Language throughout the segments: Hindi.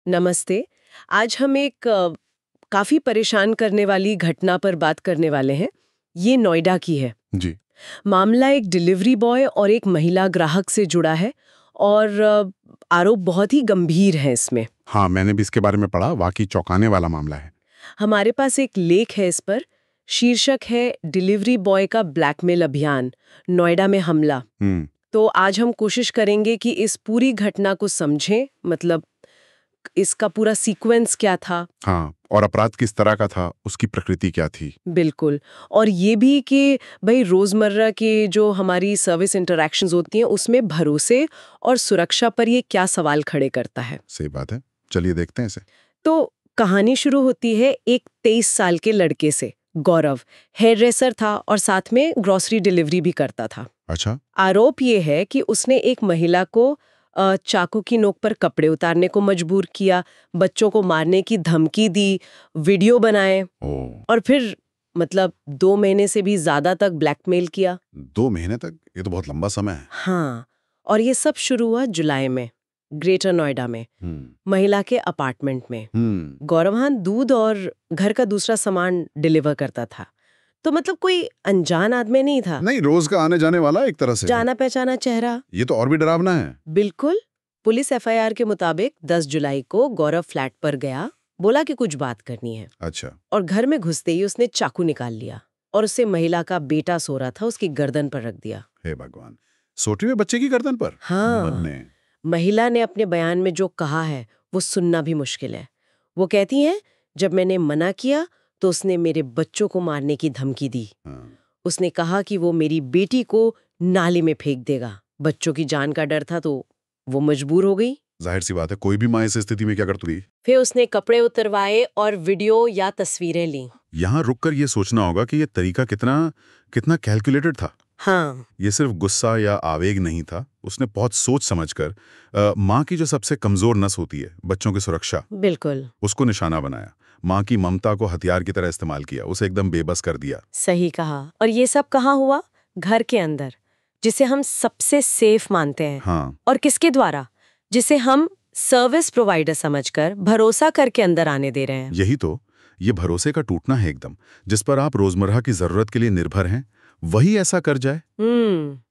नमस्ते। आज हम एक काफी परेशान करने वाली घटना पर बात करने वाले हैं। ये नोएडा की है जी। मामला एक डिलीवरी बॉय और एक महिला ग्राहक से जुड़ा है और आरोप बहुत ही गंभीर है इसमें। हाँ, मैंने भी इसके बारे में पढ़ा। वाकई चौंकाने वाला मामला है। हमारे पास एक लेख है इस पर। शीर्षक है डिलीवरी बॉय का ब्लैकमेल अभियान, नोएडा में हमला। तो आज हम कोशिश करेंगे कि इस पूरी घटना को समझें, मतलब इसका पूरा सीक्वेंस क्या था। हाँ, और अपराध किस तरह का था, उसकी प्रकृति क्या थी। बिल्कुल। और ये भी कि भाई रोजमर्रा के जो हमारी सर्विस इंटरैक्शंस होती हैं उसमें भरोसे और सुरक्षा पर ये क्या सवाल खड़े करता है। सही बात है, चलिए देखते हैं इसे। तो कहानी शुरू होती है एक 23 साल के लड़के से। गौरव हेयर ड्रेसर था और साथ में ग्रोसरी डिलीवरी भी करता था। अच्छा। आरोप ये है कि उसने एक महिला को चाकू की नोक पर कपड़े उतारने को मजबूर किया, बच्चों को मारने की धमकी दी, वीडियो बनाए और फिर मतलब 2 महीने से भी ज्यादा तक ब्लैकमेल किया। 2 महीने तक? ये तो बहुत लंबा समय है। हाँ, और ये सब शुरू हुआ जुलाई में, ग्रेटर नोएडा में, महिला के अपार्टमेंट में। गौरव वहां दूध और घर का दूसरा सामान डिलीवर करता था। तो मतलब कोई अनजान आदमी नहीं था। नहीं, रोज का आने जाने वाला एक तरह से। जाना पहचाना चेहरा। ये तो और भी डरावना है। बिल्कुल। पुलिस एफआईआर के मुताबिक 10 जुलाई को गौरव फ्लैट पर गया, बोला कि कुछ बात करनी है। अच्छा। और घर में घुसते ही उसने चाकू निकाल लिया और उसे महिला का बेटा सो रहा था उसकी गर्दन पर रख दिया। हे भगवान, सोते हुए बच्चे की गर्दन पर? हाँ। महिला ने अपने बयान में जो कहा है वो सुनना भी मुश्किल है। वो कहती है, जब मैंने मना किया तो उसने मेरे बच्चों को मारने की धमकी दी। उसने कहा कि वो मेरी बेटी को नाली में फेंक देगा। बच्चों की जान का डर था तो वो मजबूर हो गई। जाहिर सी बात है, कोई भी माँ इस स्थिति में क्या करती। फिर उसने कपड़े उतरवाए और वीडियो या तस्वीरें ली। यहाँ रुककर ये सोचना होगा कि ये तरीका कितना कैलकुलेटेड था। हाँ। ये सिर्फ गुस्सा या आवेग नहीं था, उसने बहुत सोच समझकर माँ की जो सबसे कमजोर नस होती है, बच्चों की सुरक्षा, बिल्कुल, उसको निशाना बनाया। माँ की ममता को हथियार की तरह इस्तेमाल किया, उसे एकदम बेबस कर दिया। सही कहा। और ये सब कहाँ हुआ? घर के अंदर, जिसे हम सबसे सेफ मानते हैं। हाँ। और किसके द्वारा? जिसे हम सर्विस प्रोवाइडर समझकर भरोसा करके अंदर आने दे रहे हैं। यही तो, ये भरोसे का टूटना है एकदम। जिस पर आप रोजमर्रा की जरूरत के लिए निर्भर हैं, वही ऐसा कर जाए।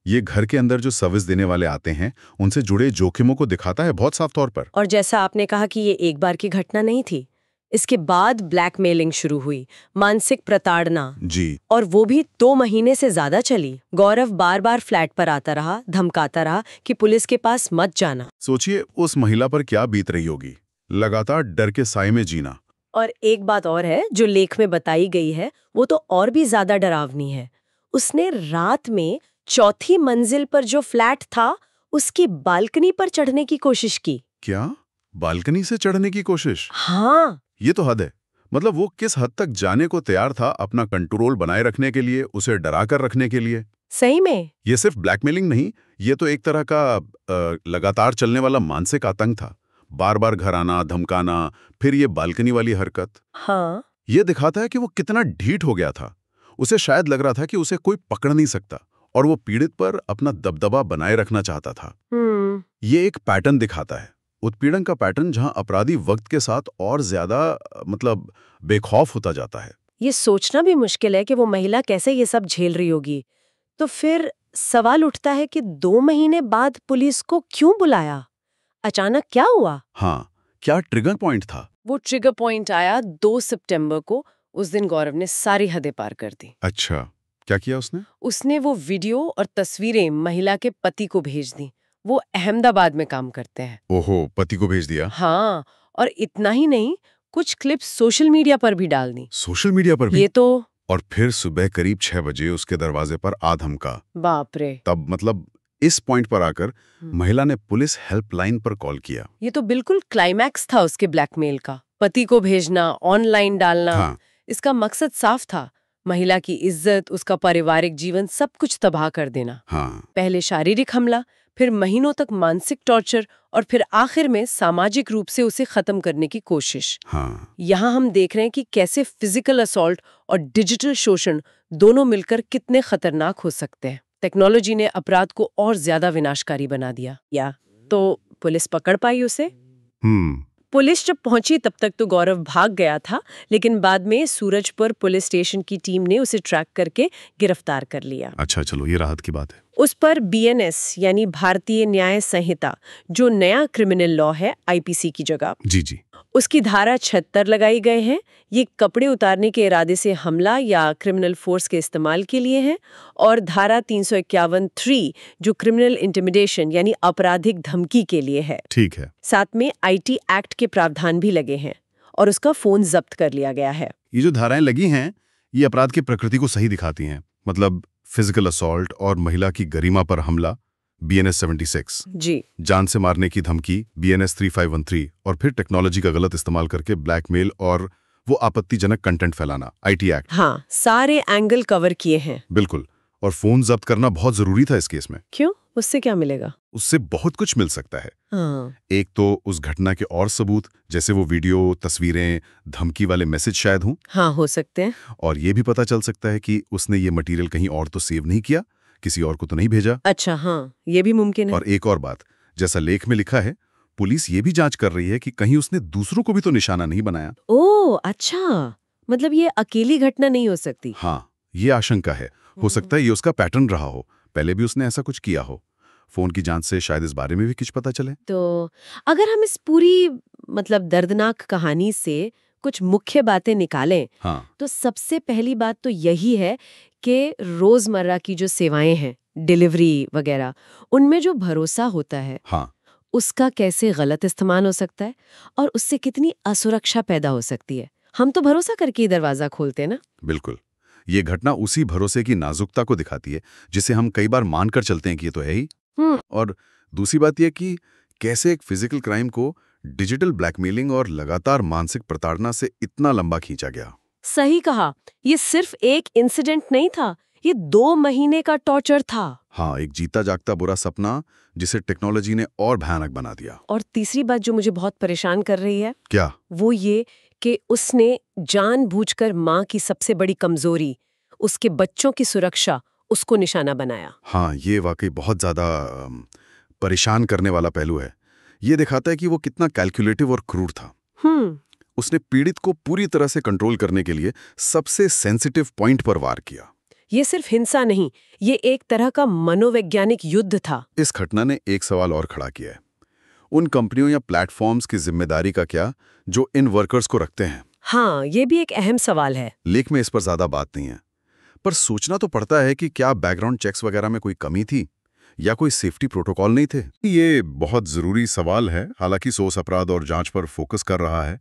ये घर के अंदर जो सर्विस देने वाले आते हैं, उनसे जुड़े जोखिमों को दिखाता है बहुत साफ तौर पर। और जैसा आपने कहा कि ये एक बार की घटना नहीं थी, इसके बाद ब्लैकमेलिंग शुरू हुई, मानसिक प्रताड़ना। जी। और वो भी 2 महीने से ज्यादा चली। गौरव बार बार फ्लैट पर आता रहा, धमकाता रहा कि पुलिस के पास मत जाना। सोचिए उस महिला पर क्या बीत रही होगी, लगातार डर के साए में जीना। और एक बात और है जो लेख में बताई गई है, वो तो और भी ज्यादा डरावनी है। उसने रात में 4थी मंजिल पर जो फ्लैट था, उसकी बालकनी पर चढ़ने की कोशिश की। क्या? बालकनी से चढ़ने की कोशिश? हाँ। ये तो हद है। मतलब वो किस हद तक जाने को तैयार था अपना कंट्रोल बनाए रखने के लिए, उसे डरा कर रखने के लिए। सही में ये सिर्फ ब्लैकमेलिंग नहीं, ये तो एक तरह का लगातार चलने वाला मानसिक आतंक था। बार बार घर आना, धमकाना, फिर ये बालकनी वाली हरकत। हाँ। ये दिखाता है कि वो कितना ढीठ हो गया था। उसे शायद लग रहा था कि उसे कोई पकड़ नहीं सकता और वो पीड़ित पर अपना दबदबा बनाए रखना चाहता था। ये एक पैटर्न दिखाता है, उत्पीड़न का पैटर्न, जहां अपराधी वक्त के साथ और ज्यादा मतलब बेखौफ होता जाता है। ये सोचना भी मुश्किल है कि वो महिला कैसे ये सब झेल रही होगी। तो फिर सवाल उठता है कि 2 महीने बाद पुलिस को क्यों बुलाया? अचानक क्या हुआ? हाँ, क्या ट्रिगर पॉइंट था? वो ट्रिगर पॉइंट आया 2 सितंबर को। उस दिन गौरव ने सारी हदें पार कर दी। अच्छा, क्या किया उसने? उसने वो वीडियो और तस्वीरें महिला के पति को भेज दी। वो अहमदाबाद में काम करते हैं। ओहो, पति को भेज दिया? हाँ, और इतना ही नहीं, कुछ क्लिप्स सोशल मीडिया पर भी डाल दी। सोशल मीडिया पर भी? ये तो। और फिर सुबह करीब 6 बजे उसके दरवाजे पर आ धमका। बाप रे। तब मतलब इस पॉइंट पर आकर महिला ने पुलिस हेल्पलाइन पर कॉल किया। ये तो बिल्कुल क्लाइमैक्स था उसके ब्लैकमेल का। पति को भेजना, ऑनलाइन डालना। हाँ। इसका मकसद साफ था, महिला की इज्जत, उसका पारिवारिक जीवन, सब कुछ तबाह कर देना। हाँ। पहले शारीरिक हमला, फिर महीनों तक मानसिक टॉर्चर और फिर आखिर में सामाजिक रूप से उसे खत्म करने की कोशिश। हाँ। यहाँ हम देख रहे हैं कि कैसे फिजिकल असॉल्ट और डिजिटल शोषण दोनों मिलकर कितने खतरनाक हो सकते हैं। टेक्नोलॉजी ने अपराध को और ज्यादा विनाशकारी बना दिया। या तो पुलिस पकड़ पाई उसे? पुलिस जब पहुंची तब तक तो गौरव भाग गया था, लेकिन बाद में सूरजपुर पुलिस स्टेशन की टीम ने उसे ट्रैक करके गिरफ्तार कर लिया। अच्छा, चलो ये राहत की बात है। उस पर बीएनएस यानी भारतीय न्याय संहिता, जो नया क्रिमिनल लॉ है आईपीसी की जगह, जी, उसकी धारा 76 लगाई गए हैं। ये कपड़े उतारने के इरादे से हमला या क्रिमिनल फोर्स के इस्तेमाल के लिए है, और धारा 351(3) जो क्रिमिनल इंटिमिडेशन यानी आपराधिक धमकी के लिए है। ठीक है। साथ में आईटी एक्ट के प्रावधान भी लगे हैं और उसका फोन जब्त कर लिया गया है। ये जो धाराएं लगी हैं ये अपराध की प्रकृति को सही दिखाती हैं। मतलब फिजिकल असॉल्ट और महिला की गरिमा पर हमला BNS 76, जी, जान से मारने की धमकी BNS 3513, और फिर टेक्नोलॉजी का गलत इस्तेमाल करके ब्लैकमेल और वो आपत्तिजनक कंटेंट फैलाना आईटी एक्ट। हाँ, सारे एंगल कवर किए हैं। बिल्कुल। और फोन जब्त करना बहुत जरूरी था इस केस में। क्यों? उससे क्या मिलेगा? उससे बहुत कुछ मिल सकता है। हाँ। एक तो उस घटना के और सबूत, जैसे वो वीडियो, तस्वीरें, धमकी वाले मैसेज शायद हों। हाँ, हो सकते हैं। और ये भी पता चल सकता है कि उसने ये मटेरियल कहीं और तो सेव नहीं किया, किसी और को तो नहीं भेजा। अच्छा, हाँ, ये भी मुमकिन है। और एक और बात, जैसा लेख में लिखा है, पुलिस ये भी जांच कर रही है कि कहीं उसने दूसरों को भी तो निशाना नहीं बनाया। ओह, अच्छा, मतलब ये अकेली घटना नहीं हो सकती। हाँ, ये आशंका है। हो सकता है ये उसका पैटर्न रहा हो, पहले भी उसने ऐसा कुछ किया हो। फोन की जांच से शायद इस बारे में भी कुछ पता चले। तो अगर हम इस पूरी दर्दनाक कहानी से कुछ मुख्य बातें निकालें, हाँ, तो सबसे पहली बात तो यही है कि रोजमर्रा की जो सेवाएं हैं, डिलीवरी वगैरह, उनमें जो भरोसा होता है, हाँ, उसका कैसे गलत इस्तेमाल हो सकता है और उससे कितनी असुरक्षा पैदा हो सकती है। हम तो भरोसा करके ही दरवाजा खोलते हैं ना। बिल्कुल। ये घटना उसी भरोसे की नाजुकता को दिखाती है जिसे हम कई बार मानकर चलते हैं कि ये तो है ही। और दूसरी बात यह कि कैसे एक फिजिकल क्राइम को डिजिटल ब्लैकमेलिंग और लगातार मानसिक प्रताड़ना से इतना लंबा खींचा गया। सही कहा, ये सिर्फ एक इंसिडेंट नहीं था, ये 2 महीने का टॉर्चर था। हाँ, एक जीता जागता बुरा सपना जिसे टेक्नोलॉजी ने और भयानक बना दिया। और तीसरी बात जो मुझे बहुत परेशान कर रही है, क्या? वो ये कि उसने जानबूझकर माँ की सबसे बड़ी कमजोरी, उसके बच्चों की सुरक्षा, उसको निशाना बनाया। हाँ, ये वाकई बहुत ज्यादा परेशान करने वाला पहलू है। ये दिखाता है कि वो कितना कैलकुलेटिव और क्रूर था। उसने पीड़ित को पूरी तरह से कंट्रोल करने के लिए सबसे सेंसिटिव पॉइंट पर वार किया। ये सिर्फ हिंसा नहीं, ये एक तरह का मनोवैज्ञानिक युद्ध था। इस घटना ने एक सवाल और खड़ा किया है, उन कंपनियों या प्लेटफॉर्म्स की जिम्मेदारी का क्या जो इन वर्कर्स को रखते हैं। हाँ, ये भी एक अहम सवाल है। लेख में इस पर ज्यादा बात नहीं है, पर सोचना तो पड़ता है कि क्या बैकग्राउंड चेक्स वगैरह में कोई कमी थी या कोई सेफ्टी प्रोटोकॉल नहीं थे। ये बहुत जरूरी सवाल है। हालांकि सोर्स अपराध और जांच पर फोकस कर रहा है,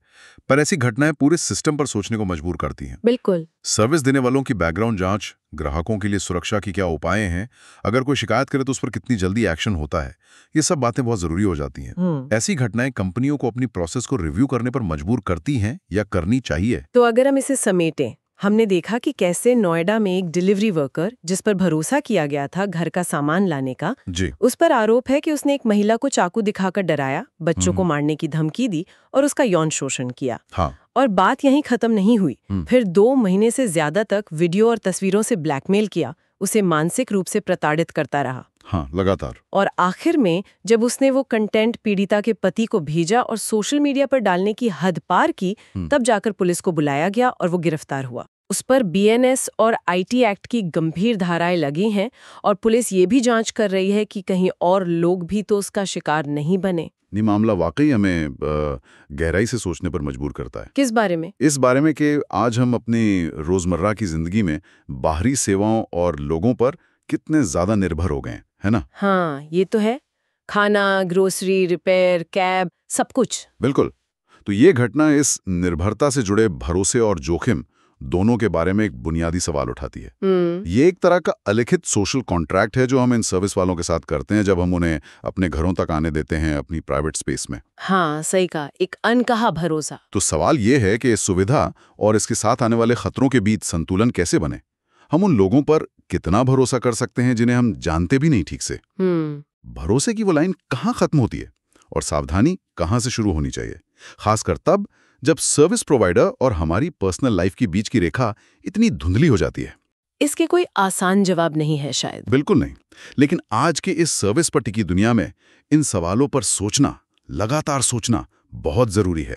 पर ऐसी घटनाएं पूरे सिस्टम पर सोचने को मजबूर करती हैं। बिल्कुल। सर्विस देने वालों की बैकग्राउंड जांच, ग्राहकों के लिए सुरक्षा की क्या उपाय हैं, अगर कोई शिकायत करे तो उस पर कितनी जल्दी एक्शन होता है, ये सब बातें बहुत जरूरी हो जाती हैं। ऐसी घटनाएं कंपनियों को अपनी प्रोसेस को रिव्यू करने पर मजबूर करती हैं या करनी चाहिए। तो अगर हम इसे समेटें, हमने देखा कि कैसे नोएडा में एक डिलीवरी वर्कर, जिस पर भरोसा किया गया था घर का सामान लाने का, जी, उस पर आरोप है कि उसने एक महिला को चाकू दिखाकर डराया, बच्चों को मारने की धमकी दी और उसका यौन शोषण किया। हाँ, और बात यहीं खत्म नहीं हुई। फिर 2 महीने से ज्यादा तक वीडियो और तस्वीरों से ब्लैकमेल किया, उसे मानसिक रूप से प्रताड़ित करता रहा। हाँ, लगातार। और आखिर में जब उसने वो कंटेंट पीड़िता के पति को भेजा और सोशल मीडिया पर डालने की हद पार की, तब जाकर पुलिस को बुलाया गया और वो गिरफ्तार हुआ। उस पर BNS और IT एक्ट की गंभीर धाराएं लगी हैं और पुलिस ये भी जांच कर रही है कि कहीं और लोग भी तो उसका शिकार नहीं बने। ये मामला वाकई हमें गहराई से सोचने पर मजबूर करता है। किस बारे में? इस बारे में कि आज हम अपनी रोजमर्रा की जिंदगी में बाहरी सेवाओं और लोगों पर कितने ज्यादा निर्भर हो गए, है ना? हाँ, ये तो है। खाना, ग्रोसरी, रिपेयर, कैब, सब कुछ। बिल्कुल। तो ये घटना इस निर्भरता से जुड़े भरोसे और जोखिम दोनों के बारे में एक बुनियादी सवाल उठाती है। ये एक तरह का अलिखित सोशल कॉन्ट्रैक्ट है जो हम इन सर्विस वालों के साथ करते हैं जब हम उन्हें अपने घरों तक आने देते हैं, अपनी प्राइवेट स्पेस में। हाँ, सही कहा, एक अनकहा भरोसा। तो सवाल ये है कि इस सुविधा और इसके साथ आने वाले खतरों के बीच संतुलन कैसे बने। हम उन लोगों पर कितना भरोसा कर सकते हैं जिन्हें हम जानते भी नहीं ठीक से। भरोसे की वो लाइन कहाँ खत्म होती है और सावधानी कहाँ से शुरू होनी चाहिए, खासकर तब जब सर्विस प्रोवाइडर और हमारी पर्सनल लाइफ के बीच की रेखा इतनी धुंधली हो जाती है। इसके कोई आसान जवाब नहीं है शायद। बिल्कुल नहीं, लेकिन आज के इस सर्विस पर टिकी दुनिया में इन सवालों पर सोचना, लगातार सोचना बहुत जरूरी है।